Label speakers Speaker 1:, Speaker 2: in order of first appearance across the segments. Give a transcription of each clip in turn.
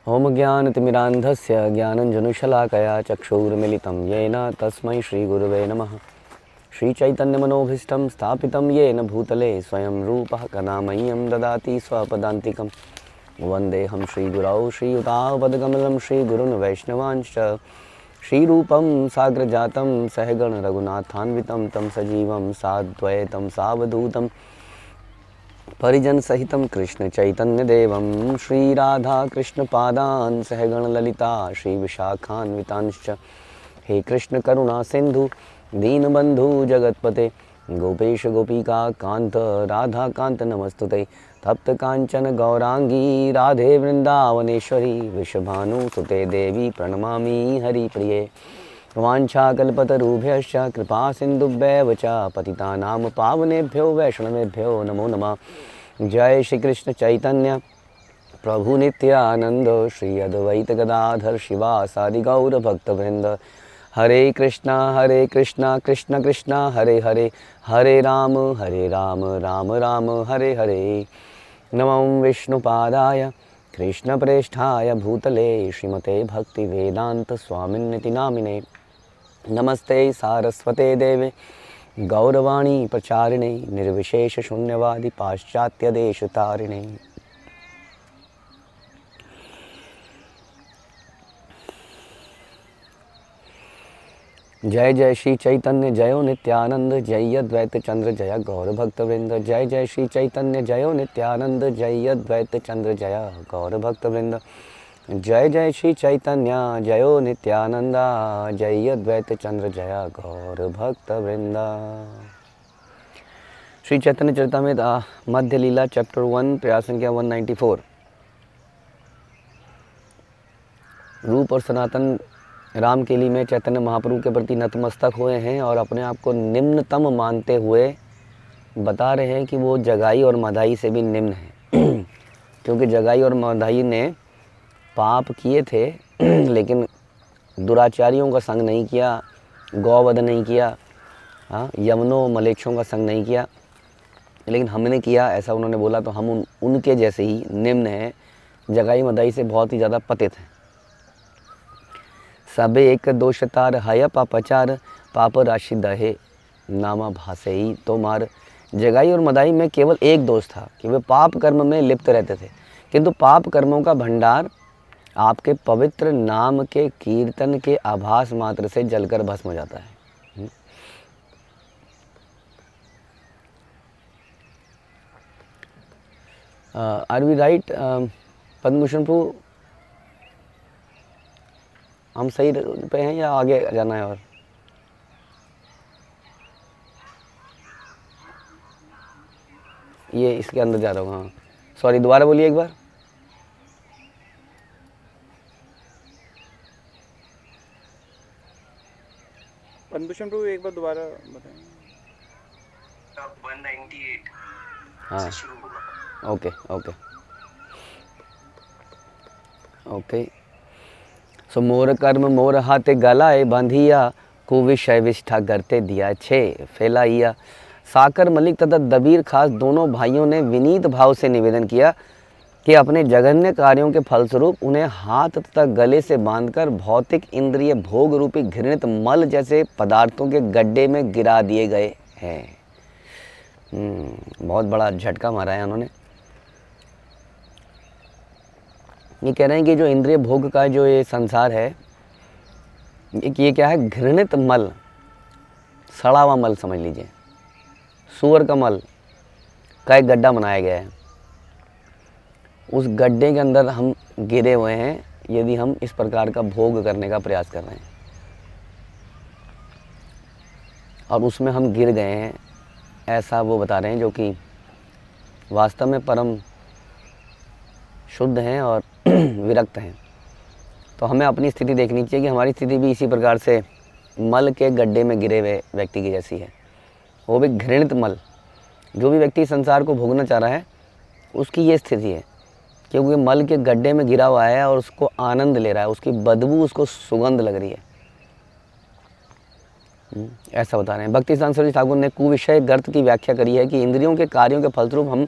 Speaker 1: ओम ज्ञानतिमिरान्धस्य ज्ञानञ्जनशलाकया चक्षुरुन्मिलितं येन तस्मै श्रीगुरवे नमः। श्रीचैतन्यमनोभीष्टं स्थापितं येन भूतले स्वयं रूपः कदा मह्यं ददाति स्वपदान्तिकं। वन्देऽहं श्रीगुरौ श्रीयुतापदकमलं श्रीगुरून् वैष्णवांश्च। श्रीरूपं साग्रजातं सहगण रघुनाथान्वितं तं सजीवं साद्वैतं सावधूतं परिजन सहितं कृष्ण चैतन्य देवं श्री राधा कृष्ण पादान सहगण ललिता श्री विशाखान्वितांश्च। हे कृष्ण करुणा सिंधु दीनबंधु जगतपते गोपेश गोपिका कांत राधा कांत नमस्तुते। तप्त कांचन गौरांगी राधे वृंदावनेश्वरी वृषभानुसुते देवी प्रणमामि हरिप्रिये। वाञ्छाकल्पतरुभ्यश्च कृपा सिन्धुभ्यैव च पतितानां पावनेभ्यो वैष्णवेभ्यो नमो नमः। जय श्री कृष्ण चैतन्य प्रभु नित्यानंद श्री अद्वैत गदाधर शिवासादि गौर भक्तवृंद। हरे कृष्णा कृष्ण कृष्ण हरे हरे, हरे राम राम राम हरे हरे। नमो विष्णुपादाय कृष्णप्रेष्ठाय भूतले श्रीमते भक्तिवेदांत स्वामिन्निति नामिने। नमस्ते सारस्वते देवे गौरवाणी प्रचारिणे निर्विशेष शून्यवादी पाश्चात्य देश तारिणे। जय जय श्री चैतन्य जयो नित्यानंद जय अद्वैत चंद्र जय गौर भक्तवृंद। जय जय श्री चैतन्य जयो नित्यानंद जय अद्वैत चंद्र जय गौर भक्तवृंद। जय जय श्री चैतन्य जयो नित्यानंदा जय अद्वैत चंद्र जय गौर भक्तवृंद। श्री चैतन्य चरितामृत मध्य लीला चैप्टर 1 प्रयास संख्या 194। रूप और सनातन राम के लिए में चैतन्य महाप्रभु के प्रति नतमस्तक हुए हैं और अपने आप को निम्नतम मानते हुए बता रहे हैं कि वो जगाई और मदाई से भी निम्न है। क्योंकि जगाई और मदाई ने पाप किए थे लेकिन दुराचारियों का संग नहीं किया, गौवध नहीं किया, हाँ यमनों मलेच्छों का संग नहीं किया, लेकिन हमने किया ऐसा उन्होंने बोला। तो हम उनके जैसे ही निम्न हैं, जगाई मदाई से बहुत ही ज़्यादा पतित हैं। सबे एक दोषतार हय पापचार पाप राशि दहे नामा भाषई। तो मार जगाई और मदाई में केवल एक दोष था कि वे पाप कर्म में लिप्त रहते थे, किंतु पाप कर्मों का भंडार आपके पवित्र नाम के कीर्तन के आभास मात्र से जलकर भस्म हो जाता है। Are we write Padma Bhushan प्रभु? हम सही पे हैं या आगे जाना है? और ये इसके अंदर जा रहा हूँ। हाँ सॉरी, दोबारा बोलिए एक बार।
Speaker 2: पद्मभूषण प्रभु एक बार दोबारा बताएं।
Speaker 3: 198
Speaker 1: हाँ
Speaker 3: से शुरू होगा।
Speaker 1: Okay okay okay. सो मोर कर्म मोर हाथे गलाए बांधिया कुविषय विष्ठा करते दिया छे फैलाइया। साकर मलिक तथा दबीर खास दोनों भाइयों ने विनीत भाव से निवेदन किया कि अपने जघन्य कार्यों के फलस्वरूप उन्हें हाथ तथा गले से बांधकर भौतिक इंद्रिय भोग रूपी घृणित मल जैसे पदार्थों के गड्ढे में गिरा दिए गए हैं। बहुत बड़ा झटका मारा है उन्होंने। ये कह रहे हैं कि जो इंद्रिय भोग का जो ये संसार है, ये क्या है? घृणित मल, सड़ा हुआ मल समझ लीजिए। सूअर का मल का एक गड्ढा बनाया गया है, उस गड्ढे के अंदर हम गिरे हुए हैं यदि हम इस प्रकार का भोग करने का प्रयास कर रहे हैं और उसमें हम गिर गए हैं, ऐसा वो बता रहे हैं, जो कि वास्तव में परम शुद्ध हैं और विरक्त हैं। तो हमें अपनी स्थिति देखनी चाहिए कि हमारी स्थिति भी इसी प्रकार से मल के गड्ढे में गिरे हुए व्यक्ति की जैसी है। वो भी घृणित मल। जो भी व्यक्ति संसार को भोगना चाह रहा है उसकी ये स्थिति है, क्योंकि मल के गड्ढे में गिरा हुआ है और उसको आनंद ले रहा है, उसकी बदबू उसको सुगंध लग रही है। ऐसा बता रहे हैं। भक्ति सांसरी ठाकुर ने कुविषय गर्त की व्याख्या करी है कि इंद्रियों के कार्यों के फलस्वरूप हम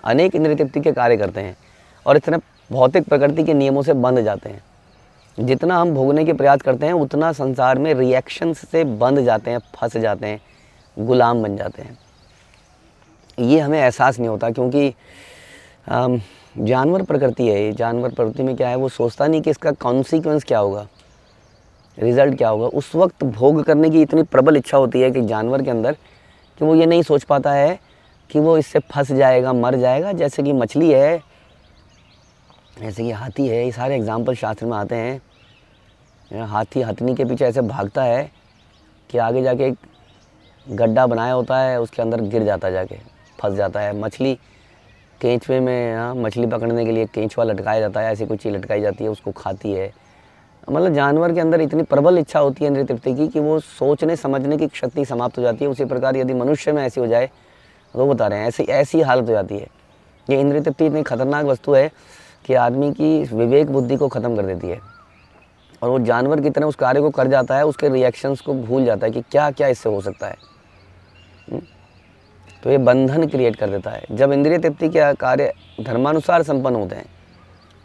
Speaker 1: अनेक इंद्रिय तृप्ति के कार्य करते हैं और इस तरह भौतिक प्रकृति के नियमों से बंध जाते हैं। जितना हम भोगने के प्रयास करते हैं उतना संसार में रिएक्शंस से बंध जाते हैं, फंस जाते हैं, गुलाम बन जाते हैं। ये हमें एहसास नहीं होता, क्योंकि जानवर प्रकृति है। जानवर प्रकृति में क्या है, वो सोचता नहीं कि इसका कॉन्सिक्वेंस क्या होगा, रिज़ल्ट क्या होगा। उस वक्त भोग करने की इतनी प्रबल इच्छा होती है कि जानवर के अंदर, कि वो ये नहीं सोच पाता है कि वो इससे फंस जाएगा, मर जाएगा। जैसे कि मछली है, जैसे कि हाथी है, ये सारे एग्जाम्पल शास्त्र में आते हैं। हाथी हथनी के पीछे ऐसे भागता है कि आगे जाके एक गड्ढा बनाया होता है, उसके अंदर गिर जाता है, जाके फंस जाता है। मछली केंचुए में, मछली पकड़ने के लिए केंचुआ लटकाया जाता है, ऐसी कोई चीज़ लटकाई जाती है, उसको खाती है। मतलब जानवर के अंदर इतनी प्रबल इच्छा होती है इंद्रिय तृप्ति की कि वो सोचने समझने की शक्ति समाप्त हो जाती है। उसी प्रकार यदि मनुष्य में ऐसी हो जाए, तो बता रहे हैं ऐसी हालत हो जाती है। ये इंद्रिय तृप्ति इतनी खतरनाक वस्तु है कि आदमी की विवेक बुद्धि को ख़त्म कर देती है, और वो जानवर की तरह उस कार्य को कर जाता है, उसके रिएक्शंस को भूल जाता है कि क्या क्या इससे हो सकता है। तो ये बंधन क्रिएट कर देता है। जब इंद्रिय तृप्ति के कार्य धर्मानुसार संपन्न होते हैं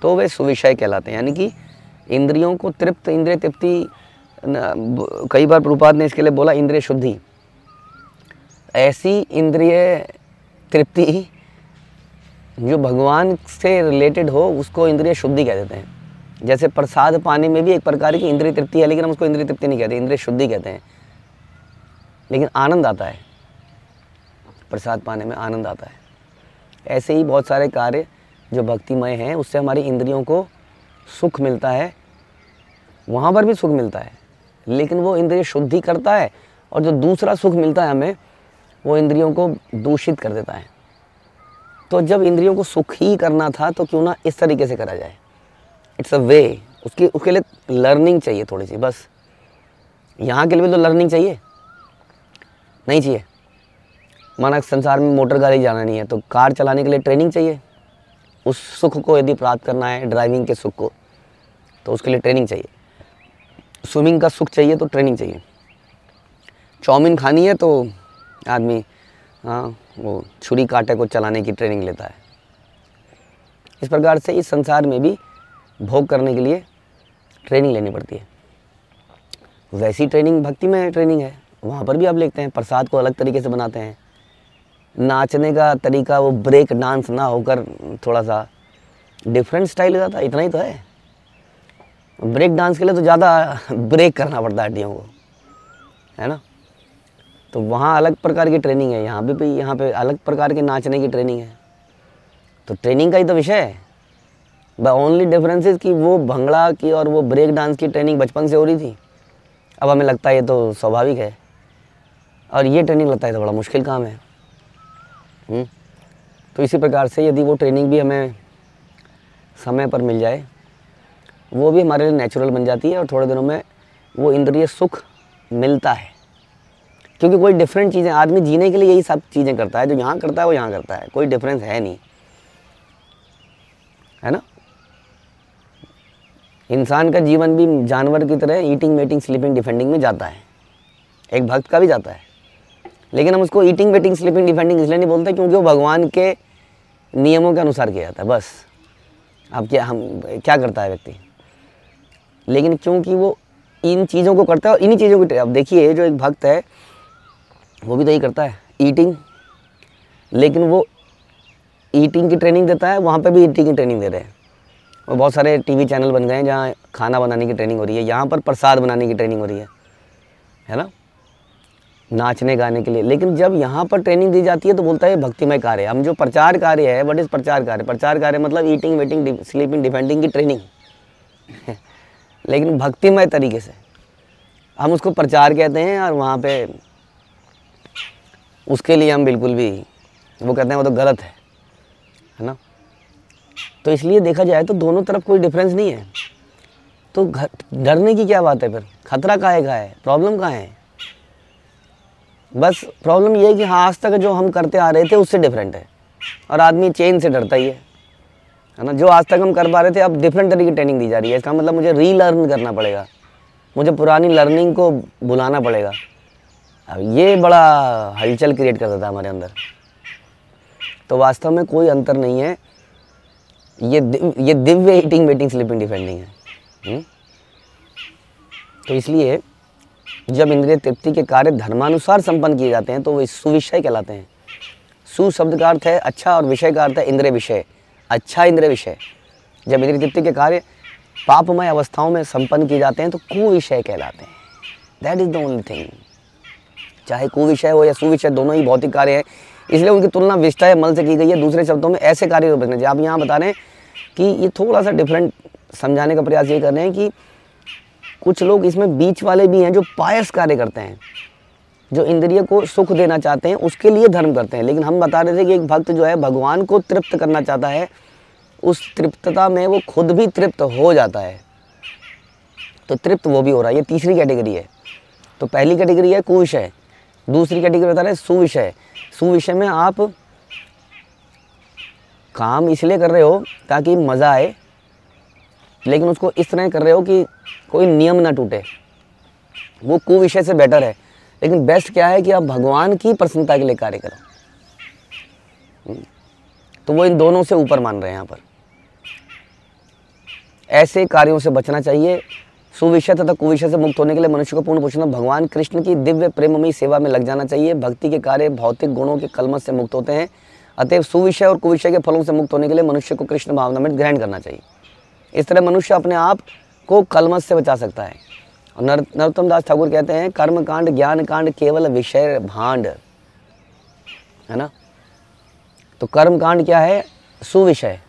Speaker 1: तो वे सुविषय कहलाते हैं, यानी कि इंद्रियों को तृप्त, इंद्रिय तृप्ति, कई बार प्रभुपाद ने इसके लिए बोला इंद्रिय शुद्धि। ऐसी इंद्रिय तृप्ति जो भगवान से रिलेटेड हो उसको इंद्रिय शुद्धि कह देते हैं। जैसे प्रसाद पाने में भी एक प्रकार की इंद्रिय तृप्ति है, लेकिन हम उसको इंद्रिय तृप्ति नहीं कहते, इंद्रिय शुद्धि कहते हैं। लेकिन आनंद आता है, प्रसाद पाने में आनंद आता है। ऐसे ही बहुत सारे कार्य जो भक्तिमय हैं, उससे हमारी इंद्रियों को सुख मिलता है, वहाँ पर भी सुख मिलता है, लेकिन वो इंद्रिय शुद्धि करता है, और जो दूसरा सुख मिलता है हमें, वो इंद्रियों को दूषित कर देता है। तो जब इंद्रियों को सुख ही करना था तो क्यों ना इस तरीके से करा जाए। इट्स अ वे, उसके लिए लर्निंग चाहिए थोड़ी सी, बस। यहाँ के लिए भी तो लर्निंग चाहिए, नहीं चाहिए। माना संसार में मोटर गाड़ी जाना नहीं है तो कार चलाने के लिए ट्रेनिंग चाहिए। उस सुख को यदि प्राप्त करना है, ड्राइविंग के सुख को, तो उसके लिए ट्रेनिंग चाहिए। स्विमिंग का सुख चाहिए तो ट्रेनिंग चाहिए। चाउमीन खानी है तो आदमी वो छुरी कांटे को चलाने की ट्रेनिंग लेता है। इस प्रकार से इस संसार में भी भोग करने के लिए ट्रेनिंग लेनी पड़ती है। वैसी ट्रेनिंग भक्ति में ट्रेनिंग है, वहाँ पर भी आप लिखते हैं प्रसाद को अलग तरीके से बनाते हैं। नाचने का तरीका वो ब्रेक डांस ना होकर थोड़ा सा डिफरेंट स्टाइल का था, इतना ही तो है। ब्रेक डांस के लिए तो ज़्यादा ब्रेक करना पड़ता है हड्डियों को, है ना। तो वहाँ अलग प्रकार की ट्रेनिंग है, यहाँ पे अलग प्रकार के नाचने की ट्रेनिंग है। तो ट्रेनिंग का ही तो विषय है। द ओनली डिफरेंस इज कि वो भंगड़ा की और वो ब्रेक डांस की ट्रेनिंग बचपन से हो रही थी, अब हमें लगता है ये तो स्वाभाविक है, और ये ट्रेनिंग लगता है तो बड़ा मुश्किल काम है। तो इसी प्रकार से यदि वो ट्रेनिंग भी हमें समय पर मिल जाए, वो भी हमारे लिए नेचुरल बन जाती है, और थोड़े दिनों में वो इंद्रिय सुख मिलता है। क्योंकि कोई डिफरेंट चीज़ें, आदमी जीने के लिए यही सब चीज़ें करता है, जो यहाँ करता है वो यहाँ करता है, कोई डिफरेंस है नहीं, है ना। इंसान का जीवन भी जानवर की तरह ईटिंग, मेटिंग, स्लीपिंग, डिफेंडिंग में जाता है। एक भक्त का भी जाता है, लेकिन हम उसको ईटिंग, मेटिंग, स्लीपिंग, डिफेंडिंग इसलिए नहीं बोलते क्योंकि वो भगवान के नियमों के अनुसार किया जाता है, बस। अब क्या करता है व्यक्ति, लेकिन क्योंकि वो इन चीज़ों को करता है, और इन्हीं चीज़ों की, अब देखिए जो एक भक्त है वो भी तो यही करता है, ईटिंग, लेकिन वो ईटिंग की ट्रेनिंग देता है, वहाँ पे भी ईटिंग की ट्रेनिंग दे रहे हैं। और बहुत सारे टीवी चैनल बन गए हैं जहाँ खाना बनाने की ट्रेनिंग हो रही है, यहाँ पर प्रसाद बनाने की ट्रेनिंग हो रही है ना, नाचने गाने के लिए। लेकिन जब यहाँ पर ट्रेनिंग दी जाती है तो बोलता है भक्तिमय कार्य। हम जो प्रचार कार्य है, व्हाट इज़ प्रचार कार्य? प्रचार कार्य मतलब ईटिंग, वेटिंग, स्लीपिंग, डिफेंडिंग की ट्रेनिंग लेकिन भक्तिमय तरीके से हम उसको प्रचार कहते हैं, और वहाँ पे उसके लिए हम बिल्कुल भी, वो कहते हैं वो तो गलत है ना। तो इसलिए देखा जाए तो दोनों तरफ कोई डिफरेंस नहीं है। तो डरने की क्या बात है फिर? खतरा काहे का है? प्रॉब्लम कहाँ है? बस प्रॉब्लम ये है कि हाँ, आज तक जो हम करते आ रहे थे उससे डिफरेंट है, और आदमी चेंज से डरता ही है ना। जो आज तक हम कर पा रहे थे, अब डिफरेंट तरीके की ट्रेनिंग दी जा रही है। इसका मतलब मुझे रीलर्न करना पड़ेगा, मुझे पुरानी लर्निंग को भुलाना पड़ेगा। अब ये बड़ा हलचल क्रिएट कर देता है हमारे अंदर। तो वास्तव में कोई अंतर नहीं है ये Divya eating meeting sleeping defending है। तो इसलिए जब इंद्रिय तृप्ति के कार्य धर्मानुसार संपन्न किए जाते हैं तो वे सुविषय कहलाते हैं। सु शब्द का अर्थ है अच्छा और विषय का अर्थ है इंद्रिय विषय। अच्छा इंद्रिय विषय। जब इंद्रिय तृप्ति के कार्य पापमय अवस्थाओं में संपन्न किए जाते हैं तो कुविषय कहलाते हैं। That is the only thing. चाहे कुविषय हो या सुविषय, दोनों ही भौतिक कार्य हैं, इसलिए उनकी तुलना विष्टा या मल से की गई है। दूसरे शब्दों में ऐसे कार्य बचने चाहिए। आप यहाँ बता रहे हैं कि ये थोड़ा सा डिफरेंट समझाने का प्रयास ये कर रहे हैं कि कुछ लोग इसमें बीच वाले भी हैं जो पायस कार्य करते हैं, जो इंद्रिय को सुख देना चाहते हैं, उसके लिए धर्म करते हैं। लेकिन हम बता रहे थे कि एक भक्त जो है भगवान को तृप्त करना चाहता है, उस तृप्तता में वो खुद भी तृप्त हो जाता है, तो तृप्त वो भी हो रहा है। ये तीसरी कैटेगरी है। तो पहली कैटेगरी है कुविषय, दूसरी कैटेगरी बता रहे हैं सुविषय। सुविषय में आप काम इसलिए कर रहे हो ताकि मज़ा आए, लेकिन उसको इस तरह कर रहे हो कि कोई नियम ना टूटे, वो कुविषय से बेटर है। लेकिन बेस्ट क्या है कि आप भगवान की प्रसन्नता के लिए कार्य करो। तो वो इन दोनों से ऊपर मान रहे हैं यहाँ पर। ऐसे कार्यों से बचना चाहिए। सुविषय तथा कुविषय से मुक्त होने के लिए मनुष्य को पूर्ण पुरुषोत्तम भगवान कृष्ण की दिव्य प्रेममयी सेवा में लग जाना चाहिए। भक्ति के कार्य भौतिक गुणों के कलमश से मुक्त होते हैं। अतएव सुविषय और कुविषय के फलों से मुक्त होने के लिए मनुष्य को कृष्ण भावना में ग्रहण करना चाहिए। इस तरह मनुष्य अपने आप को कलमश से बचा सकता है। और नरोत्तम दास ठाकुर कहते हैं कर्म कांड ज्ञान कांड केवल विषय भांड, है ना। तो कर्म कांड क्या है? सुविषय,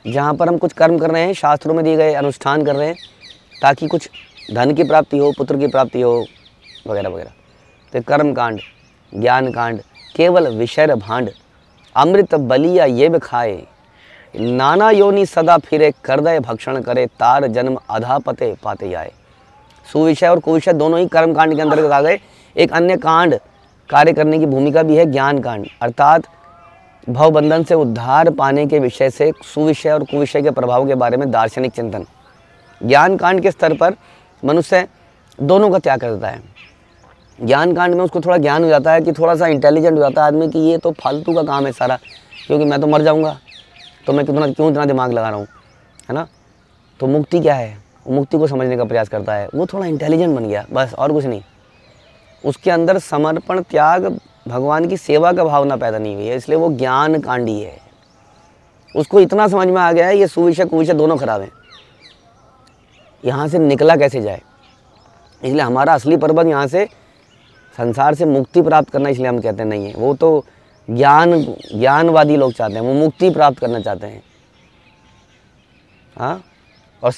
Speaker 1: जहाँ पर हम कुछ कर्म कर रहे हैं, शास्त्रों में दिए गए अनुष्ठान कर रहे हैं ताकि कुछ धन की प्राप्ति हो, पुत्र की प्राप्ति हो, वगैरह वगैरह। तो कर्म कांड ज्ञान कांड केवल विषय भांड, अमृत बलिया ये भी खाए, नाना योनि सदा फिरे, करदय भक्षण करे, तार जन्म अधा पते पाते आए। सुविषय और कुविषय दोनों ही कर्म कांड के अंतर्गत आ गए। एक अन्य कांड कार्य करने की भूमिका भी है ज्ञान कांड, अर्थात भवबंधन से उद्धार पाने के विषय से सुविषय और कुविषय के प्रभाव के बारे में दार्शनिक चिंतन। ज्ञान कांड के स्तर पर मनुष्य दोनों का त्याग करता है। ज्ञान कांड में उसको थोड़ा ज्ञान हो जाता है कि थोड़ा सा इंटेलिजेंट हो जाता है आदमी कि ये तो फालतू का काम है सारा, क्योंकि मैं तो मर जाऊंगा, तो मैं क्यों इतना दिमाग लगा रहा हूँ, है ना। तो मुक्ति क्या है, वो मुक्ति को समझने का प्रयास करता है, वो थोड़ा इंटेलिजेंट बन गया, बस और कुछ नहीं। उसके अंदर समर्पण त्याग भगवान की सेवा का भावना पैदा नहीं हुई है, इसलिए वो ज्ञान कांडी है। उसको इतना समझ में आ गया है ये सुविषय कुविषय दोनों खराब हैं, यहाँ से निकला कैसे जाए। इसलिए हमारा असली पर्पज यहाँ से संसार से मुक्ति प्राप्त करना, इसलिए हम कहते हैं नहीं है। वो तो ज्ञानवादी लोग चाहते हैं, वो मुक्ति प्राप्त करना चाहते हैं। हाँ, और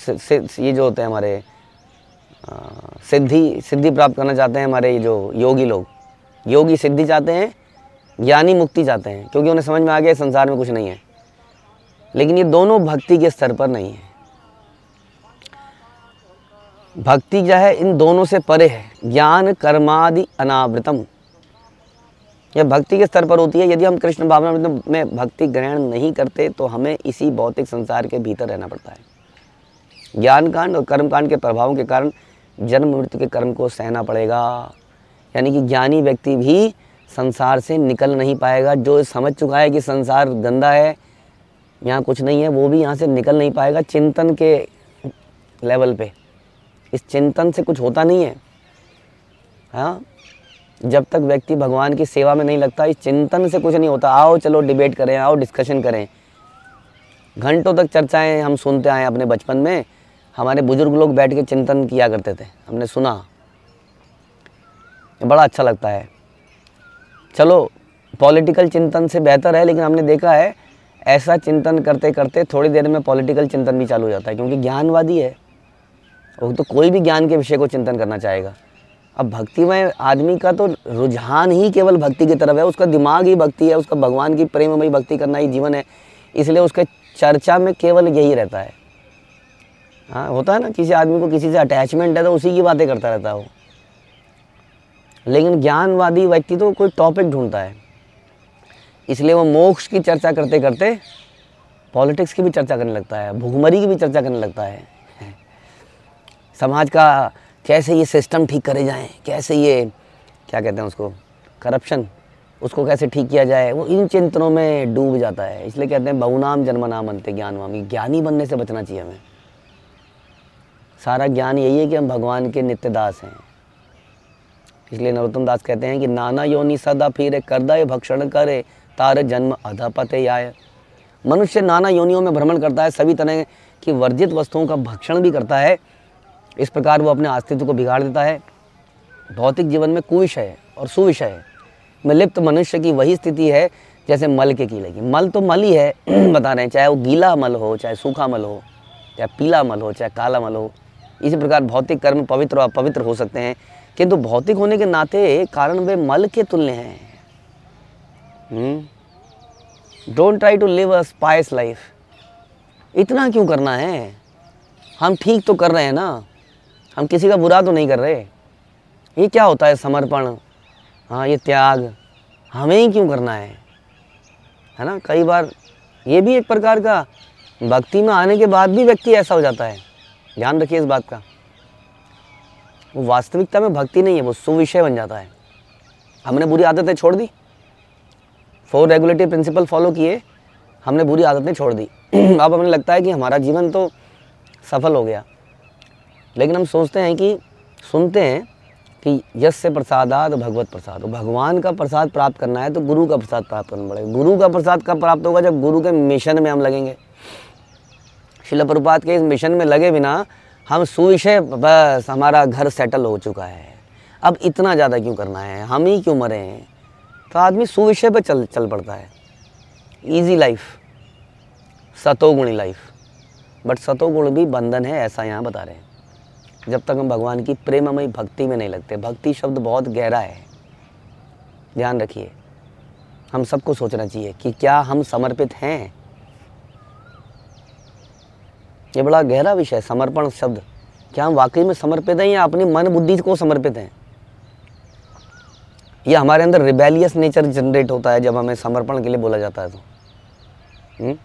Speaker 1: ये जो होते हैं हमारे सिद्धि प्राप्त करना चाहते हैं हमारे ये जो योगी लोग, योगी सिद्धि चाहते हैं, ज्ञानी मुक्ति चाहते हैं, क्योंकि उन्हें समझ में आ गया संसार में कुछ नहीं है। लेकिन ये दोनों भक्ति के स्तर पर नहीं है। भक्ति क्या है, इन दोनों से परे है। ज्ञान कर्मादि अनावृतम, यह भक्ति के स्तर पर होती है। यदि हम कृष्ण भावना में भक्ति ग्रहण नहीं करते तो हमें इसी भौतिक संसार के भीतर रहना पड़ता है। ज्ञान कांड और कर्म कांड के प्रभावों के कारण जन्म मृत्यु के कर्म को सहना पड़ेगा। यानी कि ज्ञानी व्यक्ति भी संसार से निकल नहीं पाएगा। जो समझ चुका है कि संसार गंदा है, यहाँ कुछ नहीं है, वो भी यहाँ से निकल नहीं पाएगा। चिंतन के लेवल पे इस चिंतन से कुछ होता नहीं है। हाँ, जब तक व्यक्ति भगवान की सेवा में नहीं लगता, इस चिंतन से कुछ नहीं होता। आओ चलो डिबेट करें, आओ डिस्कशन करें, घंटों तक चर्चाएं हम सुनते आए अपने बचपन में। हमारे बुजुर्ग लोग बैठ के चिंतन किया करते थे, हमने सुना, बड़ा अच्छा लगता है। चलो पॉलिटिकल चिंतन से बेहतर है, लेकिन हमने देखा है ऐसा चिंतन करते करते थोड़ी देर में पॉलिटिकल चिंतन भी चालू हो जाता है, क्योंकि ज्ञानवादी है वो, तो कोई भी ज्ञान के विषय को चिंतन करना चाहेगा। अब भक्तिमय आदमी का तो रुझान ही केवल भक्ति की तरफ है, उसका दिमाग ही भक्ति है, उसका भगवान की प्रेममयी भक्ति करना ही जीवन है, इसलिए उसके चर्चा में केवल यही रहता है। हाँ, होता है ना, किसी आदमी को किसी से अटैचमेंट है तो उसी की बातें करता रहता है वो। लेकिन ज्ञानवादी व्यक्ति तो कोई टॉपिक ढूंढता है, इसलिए वो मोक्ष की चर्चा करते करते पॉलिटिक्स की भी चर्चा करने लगता है, भुखमरी की भी चर्चा करने लगता है, समाज का कैसे ये सिस्टम ठीक करे जाएं, कैसे ये क्या कहते हैं उसको, करप्शन, उसको कैसे ठीक किया जाए, वो इन चिंतनों में डूब जाता है। इसलिए कहते हैं बहुनाम जन्मनाम अंते ज्ञानवामी, ज्ञानी बनने से बचना चाहिए हमें। सारा ज्ञान यही है कि हम भगवान के नित्य दास हैं। इसलिए नरोत्तम दास कहते हैं कि नाना योनि सदा फिरे करदय भक्षण करे तार जन्म अधपते आय। मनुष्य नाना योनियों में भ्रमण करता है, सभी तरह की वर्जित वस्तुओं का भक्षण भी करता है। इस प्रकार वो अपने अस्तित्व को बिगाड़ देता है। भौतिक जीवन में कुविषय और सुविषय में लिप्त मनुष्य की वही स्थिति है जैसे मल के कीड़े की। मल तो मल ही है बता रहे हैं, चाहे वो गीला मल हो, चाहे सूखा मल हो, चाहे पीला मल हो, चाहे काला मल हो। इसी प्रकार भौतिक कर्म पवित्र और अपवित्र हो सकते हैं, किंतु भौतिक होने के नाते कारण वे मल के तुल्य हैं। Don't try to live a spice life. इतना क्यों करना है? हम ठीक तो कर रहे हैं ना, हम किसी का बुरा तो नहीं कर रहे। ये क्या होता है समर्पण, हाँ ये त्याग, हमें ही क्यों करना है ना? कई बार ये भी एक प्रकार का भक्ति में आने के बाद भी व्यक्ति ऐसा हो जाता है। ध्यान रखिए इस बात का। वो वास्तविकता में भक्ति नहीं है, वो सुविषय बन जाता है। हमने बुरी आदतें छोड़ दी, 4 रेगुलेटिव प्रिंसिपल फॉलो किए, हमने बुरी आदतें छोड़ दी। अब हमें लगता है कि हमारा जीवन तो सफल हो गया। लेकिन हम सोचते हैं कि सुनते हैं कि यस्य प्रसादात भगवत प्रसाद, भगवान का प्रसाद प्राप्त करना है तो गुरु का प्रसाद प्राप्त करना पड़ेगा। गुरु का प्रसाद कब प्राप्त होगा? जब गुरु के मिशन में हम लगेंगे। श्रील प्रभुपाद के इस मिशन में लगे बिना हम सुविषय, बस हमारा घर सेटल हो चुका है, अब इतना ज़्यादा क्यों करना है, हम ही क्यों मरे हैं। तो आदमी सुविषय पे चल पड़ता है। ईजी लाइफ, सतोगुणी लाइफ। बट सतोगुण भी बंधन है, ऐसा यहाँ बता रहे हैं, जब तक हम भगवान की प्रेममयी भक्ति में नहीं लगते। भक्ति शब्द बहुत गहरा है, ध्यान रखिए। हम सबको सोचना चाहिए कि क्या हम समर्पित हैं। ये बड़ा गहरा विषय है, समर्पण शब्द। क्या हम वाकई में समर्पित हैं या अपनी मन बुद्धि को समर्पित हैं? ये हमारे अंदर रिबेलियस नेचर जनरेट होता है जब हमें समर्पण के लिए बोला जाता है। तो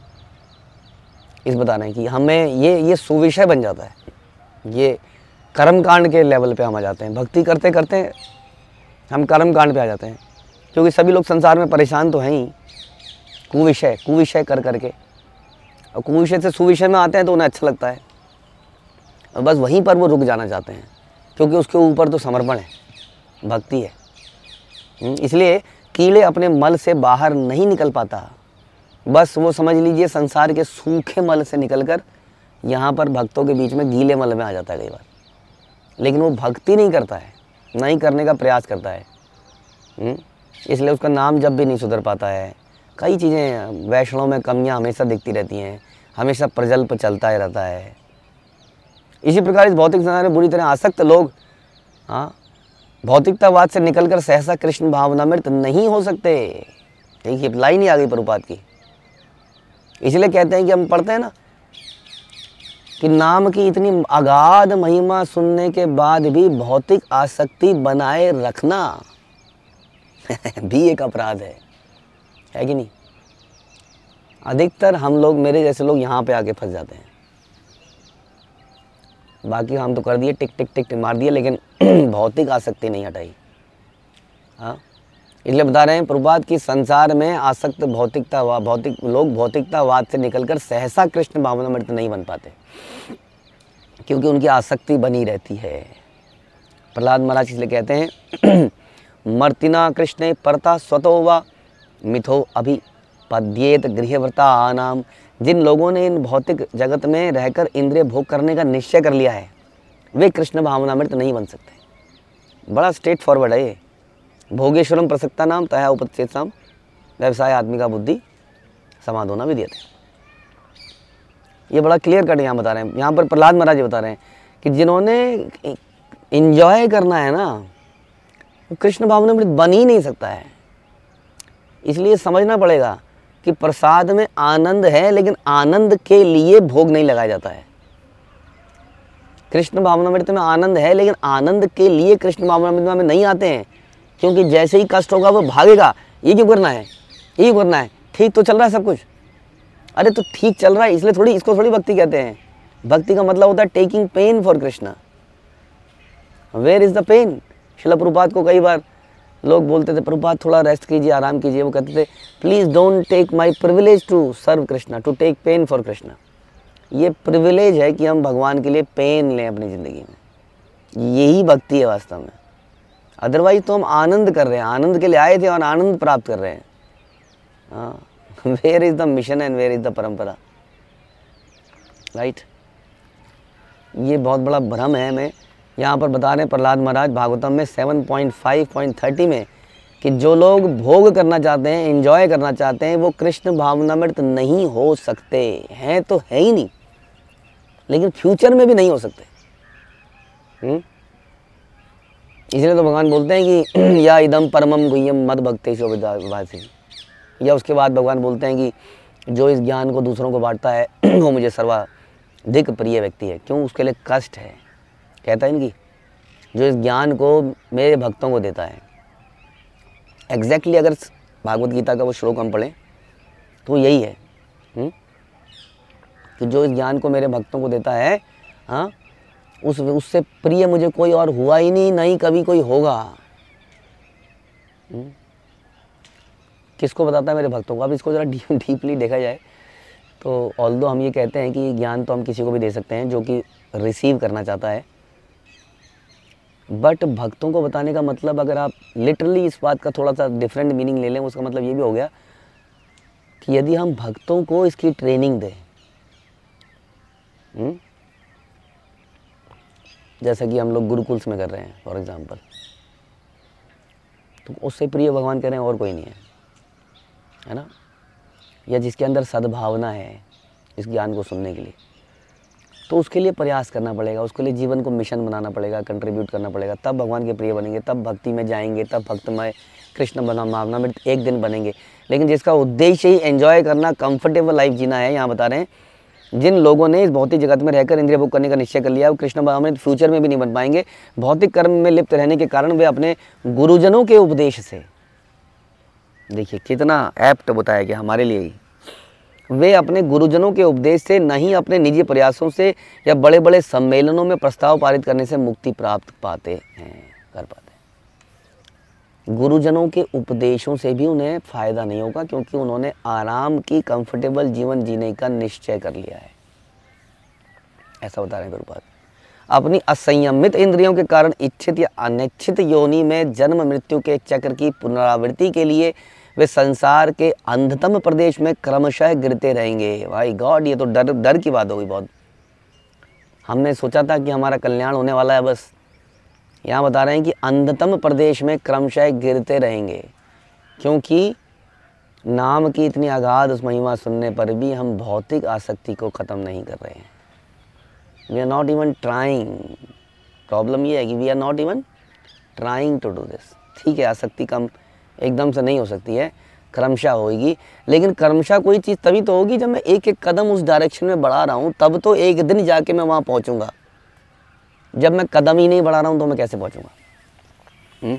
Speaker 1: इस बता रहे हैं कि हमें ये सुविषय बन जाता है। ये कर्मकांड के लेवल पे हम आ जाते हैं। भक्ति करते करते हम कर्मकांड पे आ जाते हैं, क्योंकि सभी लोग संसार में परेशान तो हैं ही कुविषय कर करके। और कुविषय से सुविषय में आते हैं तो उन्हें अच्छा लगता है, और बस वहीं पर वो रुक जाना चाहते हैं, क्योंकि उसके ऊपर तो समर्पण है, भक्ति है। इसलिए कीड़े अपने मल से बाहर नहीं निकल पाता। बस वो समझ लीजिए संसार के सूखे मल से निकलकर यहाँ पर भक्तों के बीच में गीले मल में आ जाता है कई बार। लेकिन वो भक्ति नहीं करता है, नहीं करने का प्रयास करता है। इसलिए उसका नाम जब भी नहीं सुधर पाता है। कई चीज़ें वैष्णव में कमियां हमेशा दिखती रहती हैं, हमेशा प्रजल्प चलता ही रहता है। इसी प्रकार इस भौतिक संसार में बुरी तरह आसक्त लोग भौतिकतावाद से निकलकर सहसा कृष्ण भावनामृत नहीं हो सकते। देखिए लाइन ही आ गई प्रभुपाद की। इसलिए कहते हैं कि हम पढ़ते हैं ना कि नाम की इतनी अगाध महिमा सुनने के बाद भी भौतिक आसक्ति बनाए रखना भी एक अपराध है कि नहीं? अधिकतर हम लोग, मेरे जैसे लोग यहाँ पे आके फंस जाते हैं। बाकी हम तो कर दिए, टिक टिक टिक मार दिए, लेकिन भौतिक आसक्ति नहीं हटाई। हाँ, इसलिए बता रहे हैं प्रभुपाद की संसार में आसक्त भौतिक लोग भौतिकतावाद से निकलकर सहसा कृष्ण भावनामृत नहीं बन पाते, क्योंकि उनकी आसक्ति बनी रहती है। प्रहलाद महाराज इसलिए कहते हैं मर्तिना कृष्णे परता स्वतो वा मिथो अभिपद्येत गृहव्रता आनाम। जिन लोगों ने इन भौतिक जगत में रहकर इंद्रिय भोग करने का निश्चय कर लिया है, वे कृष्ण भावनामृत नहीं बन सकते। बड़ा स्ट्रेट फॉरवर्ड है ये। भोगेश्वरम प्रसक्ता नाम तया उपचेतसाम व्यवसाय आत्मिका बुद्धि समाधोना विद्यते। ये बड़ा क्लियर कट यहाँ बता रहे हैं। यहाँ पर प्रहलाद महाराज बता रहे हैं कि जिन्होंने इंजॉय करना है ना, वो कृष्ण भावनामृत बन ही नहीं सकता है। इसलिए समझना पड़ेगा कि प्रसाद में आनंद है, लेकिन आनंद के लिए भोग नहीं लगाया जाता है। कृष्ण भावनामृत में आनंद है, लेकिन आनंद के लिए कृष्ण भावनामृत में नहीं आते हैं, क्योंकि जैसे ही कष्ट होगा वो भागेगा। ये क्यों करना है, ये क्यों करना है, ठीक तो चल रहा है सब कुछ। अरे तो ठीक चल रहा है, इसलिए थोड़ी इसको थोड़ी भक्ति कहते हैं। भक्ति का मतलब होता है taking pain for Krishna. Where is the pain? Srila Prabhupada को कई बार लोग बोलते थे प्रभुपाद थोड़ा रेस्ट कीजिए, आराम कीजिए, वो कहते थे please don't take my privilege to serve Krishna, to take pain for Krishna. ये प्रिविलेज है कि हम भगवान के लिए पेन लें अपनी ज़िंदगी में, यही भक्ति है वास्तव में। अदरवाइज तो हम आनंद कर रहे हैं, आनंद के लिए आए थे और आनंद प्राप्त कर रहे हैं। हाँ, where is the mission and where is the parampara, right. ये बहुत बड़ा भ्रम है। हमें यहाँ पर बता रहे हैं प्रहलाद महाराज भागवतम में 7.5.30 में कि जो लोग भोग करना चाहते हैं, एंजॉय करना चाहते हैं, वो कृष्ण भावनामृत नहीं हो सकते हैं, तो है ही नहीं, लेकिन फ्यूचर में भी नहीं हो सकते। इसलिए तो भगवान बोलते हैं कि या इदम परमम गुह्यम मद भक्तेषु विभासी, या उसके बाद भगवान बोलते हैं कि जो इस ज्ञान को दूसरों को बांटता है वो मुझे सर्वाधिक प्रिय व्यक्ति है। क्यों? उसके लिए कष्ट है। कहता है इनकी जो इस ज्ञान को मेरे भक्तों को देता है। एग्जैक्टली अगर भागवत गीता का वो श्लोक हम पढ़ें तो यही है कि जो इस ज्ञान को मेरे भक्तों को देता है, हाँ, उससे प्रिय मुझे कोई और हुआ ही नहीं, नहीं कभी कोई होगा। किसको बताता है? मेरे भक्तों को। अब इसको ज़रा डीपली देखा जाए तो ऑल्दो हम ये कहते हैं कि ज्ञान तो हम किसी को भी दे सकते हैं जो कि रिसीव करना चाहता है, बट भक्तों को बताने का मतलब, अगर आप लिटरली इस बात का थोड़ा सा डिफरेंट मीनिंग ले लें, उसका मतलब ये भी हो गया कि यदि हम भक्तों को इसकी ट्रेनिंग दें, जैसा कि हम लोग गुरुकुल्स में कर रहे हैं फॉर एग्जांपल, तो उससे प्रिय भगवान कह रहे हैं और कोई नहीं है ना। या जिसके अंदर सद्भावना है इस ज्ञान को सुनने के लिए, तो उसके लिए प्रयास करना पड़ेगा, उसके लिए जीवन को मिशन बनाना पड़ेगा, कंट्रीब्यूट करना पड़ेगा, तब भगवान के प्रिय बनेंगे, तब भक्ति में जाएंगे, तब भक्तमय कृष्ण बना भावना में एक दिन बनेंगे। लेकिन जिसका उद्देश्य ही एंजॉय करना, कंफर्टेबल लाइफ जीना है, यहाँ बता रहे हैं जिन लोगों ने इस भौतिक जगत में रहकर इंद्रिय भोग करने का निश्चय कर लिया, वो कृष्ण भावनामृत फ्यूचर में भी नहीं बन पाएंगे। भौतिक कर्म में लिप्त रहने के कारण वे अपने गुरुजनों के उपदेश से, देखिए कितना एप्ट बताया कि हमारे लिए ही, वे अपने गुरुजनों के उपदेश से, नहीं अपने निजी प्रयासों से या बड़े बड़े सम्मेलनों में प्रस्ताव पारित करने से मुक्ति प्राप्त पाते हैं, कर पाते हैं। गुरुजनों के उपदेशों से भी उन्हें फायदा नहीं होगा, क्योंकि उन्होंने आराम की कंफर्टेबल जीवन जीने का निश्चय कर लिया है। ऐसा बता रहे हैं गुरुपाद। अपनी असंयमित इंद्रियों के कारण इच्छित या अनिच्छित योनि में जन्म मृत्यु के चक्र की पुनरावृत्ति के लिए वे संसार के अंधतम प्रदेश में क्रमशः गिरते रहेंगे। भाई गॉड, ये तो डर की बात होगी बहुत। हमने सोचा था कि हमारा कल्याण होने वाला है, बस यहाँ बता रहे हैं कि अंधतम प्रदेश में क्रमशः गिरते रहेंगे, क्योंकि नाम की इतनी अगाध उस महिमा सुनने पर भी हम भौतिक आसक्ति को ख़त्म नहीं कर रहे हैं। We are not even trying. Problem ये है कि we are not even trying to do this. ठीक है, आसक्ति कम एकदम से नहीं हो सकती है, क्रमशः होगी, लेकिन क्रमशः कोई चीज़ तभी तो होगी जब मैं एक एक कदम उस डायरेक्शन में बढ़ा रहा हूँ, तब तो एक दिन जाके मैं वहाँ पहुँचूँगा। जब मैं कदम ही नहीं बढ़ा रहा हूँ तो मैं कैसे पहुँचूँगा?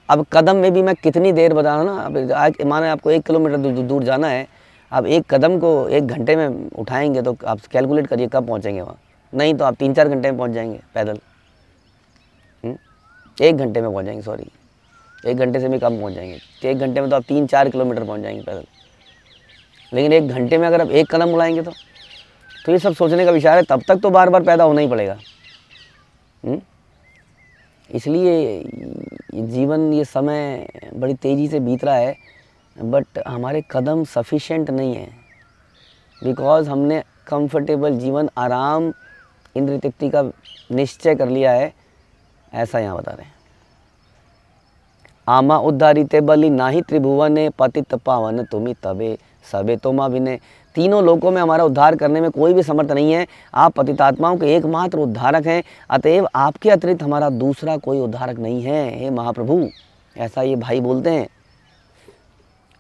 Speaker 1: अब कदम में भी मैं कितनी देर बता रहा हूँ ना। अब माने आपको 1 किलोमीटर दूर जाना है, अब एक कदम को 1 घंटे में उठाएंगे तो आप कैलकुलेट करिए कब पहुँचेंगे वहाँ। नहीं तो आप 3-4 घंटे में पहुँच जाएंगे पैदल। 1 घंटे में पहुँच जाएंगे, सॉरी 1 घंटे से भी कम पहुँच जाएंगे। 1 घंटे में तो आप 3-4 किलोमीटर पहुँच जाएंगे पैदल, लेकिन 1 घंटे में अगर आप 1 कदम उड़ाएंगे तो ये सब सोचने का विचार है। तब तक तो बार बार पैदा होना ही पड़ेगा। इसलिए जीवन, ये समय बड़ी तेज़ी से बीत रहा है, बट हमारे कदम सफिशिएंट नहीं है, बिकॉज़ हमने कंफर्टेबल जीवन, आराम, इंद्रिय तृप्ति का निश्चय कर लिया है। ऐसा यहाँ बता रहे हैं। आमा उद्धारिते बलि नाही त्रिभुवने पतित पावन तुमी तबे सबे तोमा विने। तीनों लोकों में हमारा उद्धार करने में कोई भी समर्थ नहीं है। आप पतितात्माओं के एकमात्र उद्धारक हैं, अतएव आपके अतिरिक्त हमारा दूसरा कोई उद्धारक नहीं है, हे महाप्रभु। ऐसा ये भाई बोलते हैं।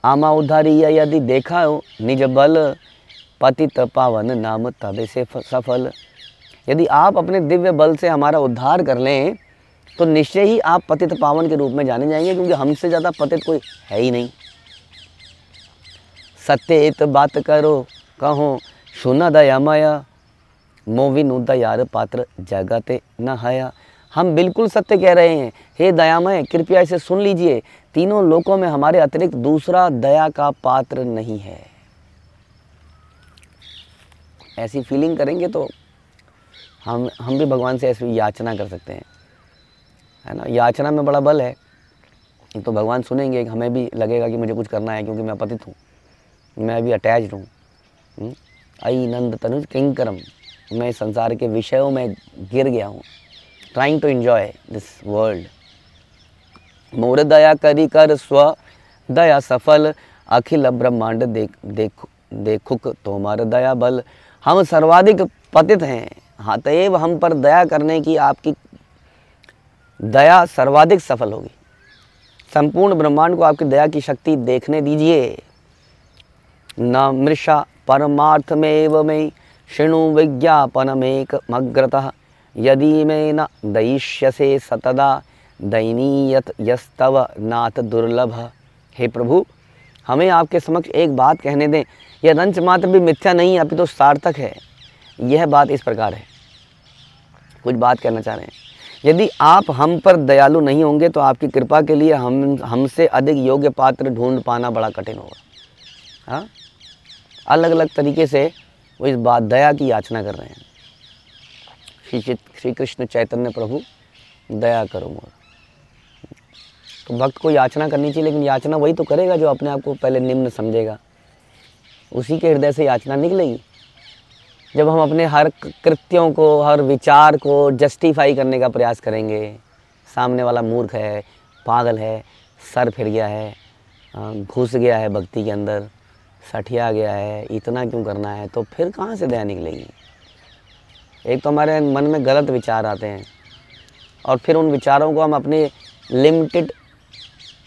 Speaker 1: आमा उद्धारी यदि देखा हो निज बल, पतित पावन नाम तबे से सफल। यदि आप अपने दिव्य बल से हमारा उद्धार कर लें तो निश्चय ही आप पतित पावन के रूप में जाने जाएंगे, क्योंकि हमसे ज़्यादा पतित कोई है ही नहीं। सत्येत बात करो कहो सुन दया माया, मोविनु दयार पात्र जगते न हया। हम बिल्कुल सत्य कह रहे हैं। हे दयामय, कृपया इसे सुन लीजिए। तीनों लोकों में हमारे अतिरिक्त दूसरा दया का पात्र नहीं है। ऐसी फीलिंग करेंगे तो हम भी भगवान से ऐसी याचना कर सकते हैं, है ना। याचना में बड़ा बल है। तो भगवान सुनेंगे, हमें भी लगेगा कि मुझे कुछ करना है, क्योंकि मैं पतित हूँ, मैं भी अटैच्ड हूँ। आई नंद तनुज किंकरम, मैं संसार के विषयों में गिर गया हूँ, trying to enjoy this world. मोर दया करी कर स्व दया सफल, अखिल ब्रह्मांड देखुक तोमार दया बल। हम सर्वाधिक पतित हैं, अतएव हम पर दया करने की आपकी दया सर्वाधिक सफल होगी। संपूर्ण ब्रह्मांड को आपकी दया की शक्ति देखने दीजिए। न मृषा परमार्थमेव में शृणु विज्ञापनमेक मग्रतः, यदि में न दयिष्यसे सतदा दयनीयत यस्तव नाथ दुर्लभ। हे प्रभु, हमें आपके समक्ष एक बात कहने दें। यह रंच मात्र भी मिथ्या नहीं, अभी तो सार्थक है। यह बात इस प्रकार है, कुछ बात कहना चाह रहे हैं। यदि आप हम पर दयालु नहीं होंगे तो आपकी कृपा के लिए हमसे अधिक योग्य पात्र ढूंढ पाना बड़ा कठिन होगा। हाँ, अलग अलग तरीके से वो इस बात दया की याचना कर रहे हैं। श्री कृष्ण चैतन्य प्रभु दया करो मोर। तो भक्त को याचना करनी चाहिए, लेकिन याचना वही तो करेगा जो अपने आप को पहले निम्न समझेगा। उसी के हृदय से याचना निकलेगी। जब हम अपने हर कृत्यों को, हर विचार को जस्टिफाई करने का प्रयास करेंगे, सामने वाला मूर्ख है, पागल है, सर फिर गया है, घुस गया है भक्ति के अंदर, सठिया गया है, इतना क्यों करना है, तो फिर कहाँ से दया निकलेगी। एक तो हमारे मन में गलत विचार आते हैं, और फिर उन विचारों को हम अपने लिमिटेड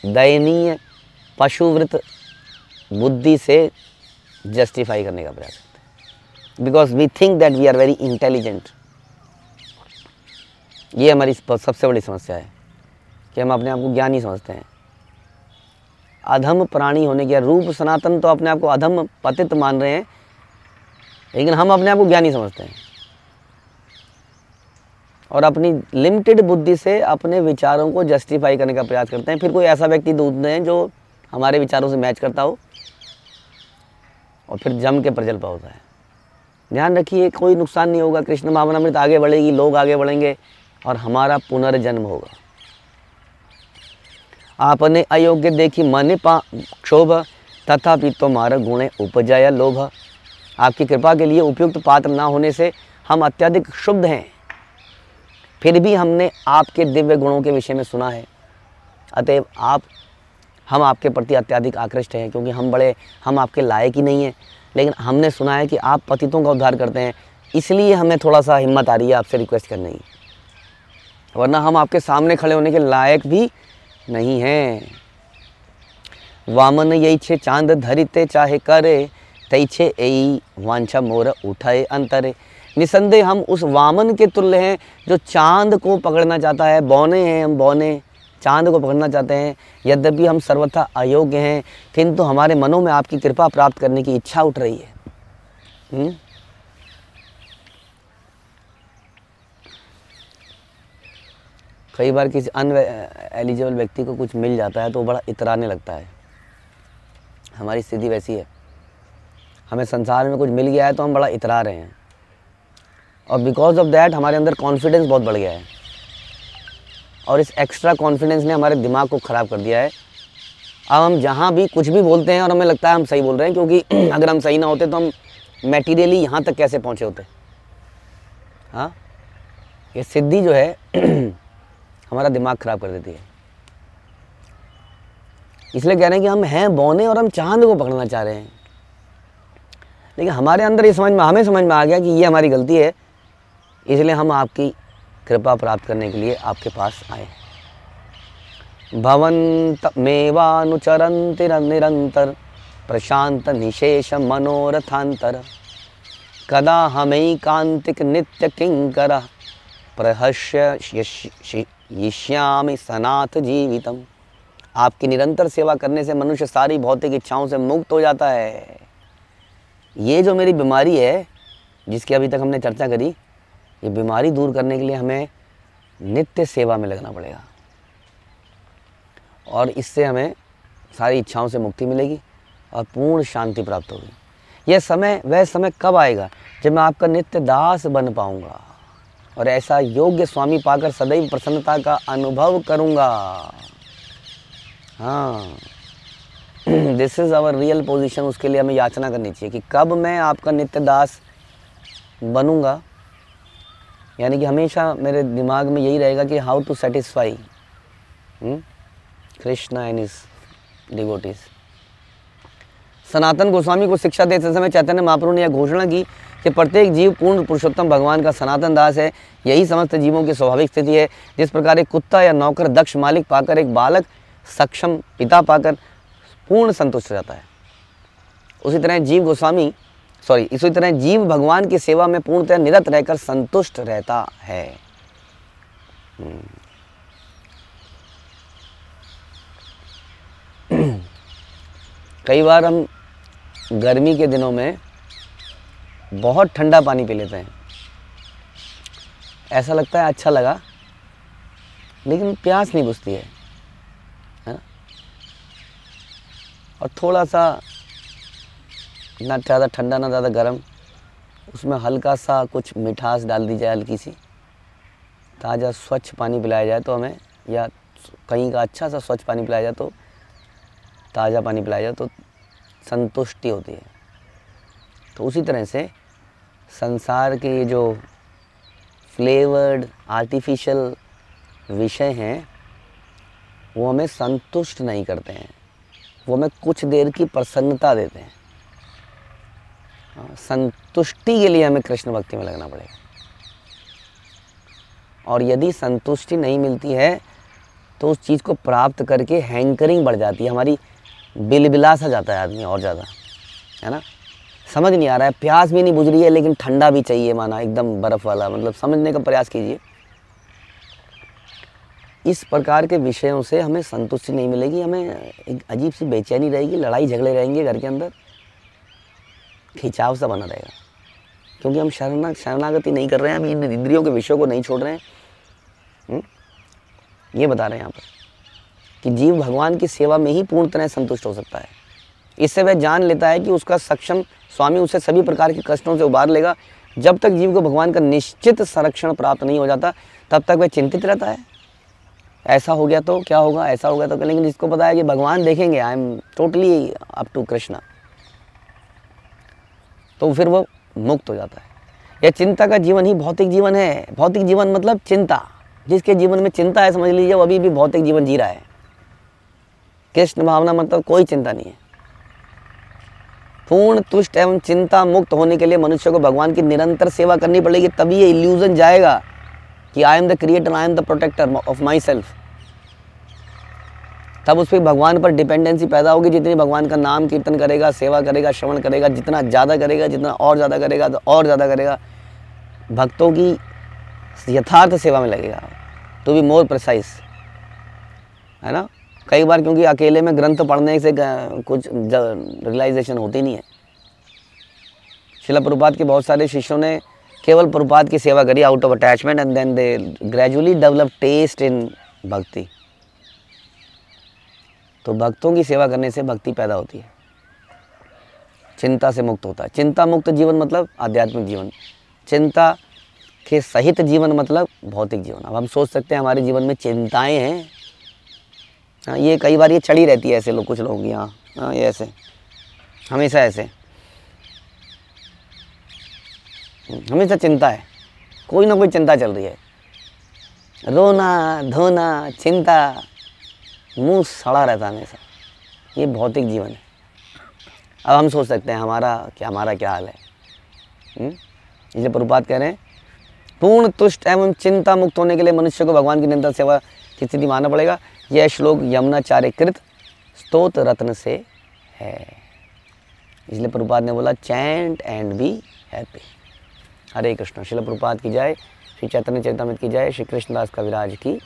Speaker 1: दयनीय पशुवृत बुद्धि से जस्टिफाई करने का प्रयास करते हैं, because we think that we are very intelligent. ये हमारी सबसे बड़ी समस्या है कि हम अपने आप को ज्ञानी समझते हैं। अधम प्राणी होने के रूप सनातन तो अपने आप को अधम पतित मान रहे हैं, लेकिन हम अपने आप को ज्ञानी समझते हैं और अपनी लिमिटेड बुद्धि से अपने विचारों को जस्टिफाई करने का प्रयास करते हैं। फिर कोई ऐसा व्यक्ति ढूंढते हैं जो हमारे विचारों से मैच करता हो, और फिर जम के प्रजल्पा होता है। ध्यान रखिए, कोई नुकसान नहीं होगा। कृष्ण भावनामृत आगे बढ़ेगी, लोग आगे बढ़ेंगे और हमारा पुनर्जन्म होगा। आपने अयोग्य देखी मन क्षोभ, तथापि तुम्हारा गुणे उपजाया लोभ। आपकी कृपा के लिए उपयुक्त पात्र ना होने से हम अत्यधिक क्षुब्ध हैं, फिर भी हमने आपके दिव्य गुणों के विषय में सुना है। अतएव हम आपके प्रति अत्यधिक आकृष्ट हैं, क्योंकि हम आपके लायक ही नहीं हैं, लेकिन हमने सुना है कि आप पतितों का उद्धार करते हैं, इसलिए हमें थोड़ा सा हिम्मत आ रही है आपसे रिक्वेस्ट करने की, वरना हम आपके सामने खड़े होने के लायक भी नहीं हैं। वामन यही छे चांद धरिते चाहे करे, तई छे यही वांछा मोर उठाए अंतरे। निसंदेह हम उस वामन के तुल्य हैं जो चांद को पकड़ना चाहता है। बौने हैं हम, बौने चांद को पकड़ना चाहते हैं। यद्यपि हम सर्वथा अयोग्य हैं, किंतु हमारे मनों में आपकी कृपा प्राप्त करने की इच्छा उठ रही है। कई बार किसी अनएलिजिबल व्यक्ति को कुछ मिल जाता है तो वो बड़ा इतराने लगता है। हमारी स्थिति वैसी है, हमें संसार में कुछ मिल गया है तो हम बड़ा इतरा रहे हैं, और बिकॉज ऑफ दैट हमारे अंदर कॉन्फिडेंस बहुत बढ़ गया है, और इस एक्स्ट्रा कॉन्फिडेंस ने हमारे दिमाग को ख़राब कर दिया है। अब हम जहाँ भी कुछ भी बोलते हैं और हमें लगता है हम सही बोल रहे हैं, क्योंकि अगर हम सही ना होते तो हम मैटीरियली यहाँ तक कैसे पहुँचे होते। हाँ, ये सिद्धि जो है हमारा दिमाग ख़राब कर देती है। इसलिए कह रहे हैं कि हम हैं बौने और हम चांद को पकड़ना चाह रहे हैं, लेकिन हमारे अंदर ये हमें समझ में आ गया कि ये हमारी गलती है, इसलिए हम आपकी कृपा प्राप्त करने के लिए आपके पास आए। भवंत मेवानुचरन्ति निरंतर, प्रशांत निशेष मनोरथांतर। कदा हमैकांतिक नित्य किंकर, प्रहस्य यिष्यामि सनाथ जीवितम। आपकी निरंतर सेवा करने से मनुष्य सारी भौतिक इच्छाओं से मुक्त हो जाता है। ये जो मेरी बीमारी है जिसकी अभी तक हमने चर्चा करी, ये बीमारी दूर करने के लिए हमें नित्य सेवा में लगना पड़ेगा, और इससे हमें सारी इच्छाओं से मुक्ति मिलेगी और पूर्ण शांति प्राप्त होगी। यह समय, वह समय कब आएगा जब मैं आपका नित्य दास बन पाऊंगा और ऐसा योग्य स्वामी पाकर सदैव प्रसन्नता का अनुभव करूंगा। हाँ, this is our real position. उसके लिए हमें याचना करनी चाहिए कि कब मैं आपका नित्य दास बनूंगा। यानी कि हमेशा मेरे दिमाग में यही रहेगा कि how to satisfy Krishna and his devotees. Sanatana Goswami को शिक्षा देते समय चैतन्य महाप्रभु ने यह घोषणा की कि प्रत्येक जीव पूर्ण पुरुषोत्तम भगवान का सनातन दास है। यही समस्त जीवों की स्वाभाविक स्थिति है। जिस प्रकार एक कुत्ता या नौकर दक्ष मालिक पाकर, एक बालक सक्षम पिता पाकर पूर्ण संतुष्ट रहता है, उसी तरह जीव भगवान की सेवा में पूर्णतः निरत रहकर संतुष्ट रहता है। कई बार हम गर्मी के दिनों में बहुत ठंडा पानी पी लेते हैं, ऐसा लगता है अच्छा लगा, लेकिन प्यास नहीं बुझती है ना? और थोड़ा सा ना ज़्यादा ठंडा ना ज़्यादा गर्म, उसमें हल्का सा कुछ मिठास डाल दी जाए, हल्की सी ताज़ा स्वच्छ पानी पिलाया जाए तो हमें, या कहीं का अच्छा सा स्वच्छ पानी पिलाया जाए, तो ताज़ा पानी पिलाया जाए तो संतुष्टि होती है। तो उसी तरह से संसार के ये जो फ्लेवर्ड आर्टिफिशियल विषय हैं वो हमें संतुष्ट नहीं करते हैं, वो हमें कुछ देर की प्रसन्नता देते हैं। संतुष्टि के लिए हमें कृष्ण भक्ति में लगना पड़ेगा, और यदि संतुष्टि नहीं मिलती है तो उस चीज़ को प्राप्त करके हैंकरिंग बढ़ जाती है, हमारी बिलबिला सा जाता है आदमी और ज़्यादा, है ना? समझ नहीं आ रहा है, प्यास भी नहीं बुझ रही है, लेकिन ठंडा भी चाहिए, माना एकदम बर्फ़ वाला। मतलब समझने का प्रयास कीजिए। इस प्रकार के विषयों से हमें संतुष्टि नहीं मिलेगी, हमें एक अजीब सी बेचैनी रहेगी, लड़ाई झगड़े रहेंगे घर के अंदर, खिंचाव सा बना रहेगा, क्योंकि हम शरणागति नहीं कर रहे हैं, हम इन इंद्रियों के विषयों को नहीं छोड़ रहे हैं। ये बता रहे हैं यहाँ पर कि जीव भगवान की सेवा में ही पूर्ण तरह संतुष्ट हो सकता है। इससे वह जान लेता है कि उसका सक्षम स्वामी उसे सभी प्रकार के कष्टों से उबार लेगा। जब तक जीव को भगवान का निश्चित संरक्षण प्राप्त नहीं हो जाता, तब तक वह चिंतित रहता है, ऐसा हो गया तो क्या होगा, ऐसा हो गया तो क्या। लेकिन जिसको पता है कि भगवान देखेंगे, I am totally up to Krishna, तो फिर वो मुक्त हो जाता है। यह चिंता का जीवन ही भौतिक जीवन है। भौतिक जीवन मतलब चिंता। जिसके जीवन में चिंता है, समझ लीजिए वो अभी भी भौतिक जीवन जी रहा है। कृष्ण भावना मतलब कोई चिंता नहीं है। पूर्ण तुष्ट एवं चिंता मुक्त होने के लिए मनुष्य को भगवान की निरंतर सेवा करनी पड़ेगी, तभी ये इल्यूजन जाएगा कि I am the creator, I am the protector of myself. तब उस पर भगवान पर डिपेंडेंसी पैदा होगी। जितनी भगवान का नाम कीर्तन करेगा, सेवा करेगा, श्रवण करेगा, जितना ज़्यादा करेगा, जितना और ज़्यादा करेगा तो और ज़्यादा करेगा, भक्तों की यथार्थ सेवा में लगेगा, टू बी मोर प्रिसाइज, है ना? कई बार क्योंकि अकेले में ग्रंथ पढ़ने से कुछ रियलाइजेशन होती नहीं है। श्रील प्रभुपाद के बहुत सारे शिष्यों ने केवल प्रभुपाद की सेवा करी out of attachment, and then they gradually develop taste in bhakti. तो भक्तों की सेवा करने से भक्ति पैदा होती है, चिंता से मुक्त होता है। चिंता मुक्त जीवन मतलब आध्यात्मिक जीवन, चिंता के सहित जीवन मतलब भौतिक जीवन। अब हम सोच सकते हैं हमारे जीवन में चिंताएं हैं, हाँ, ये कई बार ये चढ़ी रहती है ऐसे लोग, कुछ लोग यहाँ, हाँ, ये ऐसे हमेशा ऐसे हमेशा चिंता है, कोई ना कोई चिंता चल रही है, रोना धोना, चिंता, मुंह सड़ा रहता है हमेशा। ये भौतिक जीवन है। अब हम सोच सकते हैं हमारा क्या हाल है। इसलिए प्रभुपाद कह रहे हैं पूर्ण तुष्ट एवं चिंता मुक्त होने के लिए मनुष्य को भगवान की निरंतर सेवा की स्थिति मानना पड़ेगा। यह श्लोक यमुनाचार्य कृत स्तोत्र रत्न से है। इसलिए प्रभुपाद ने बोला चैंट एंड बी हैप्पी। हरे कृष्ण। श्रील प्रभुपाद की जय, श्री चैतन्य चरितामृत की जय, श्री कृष्णदास कविराज की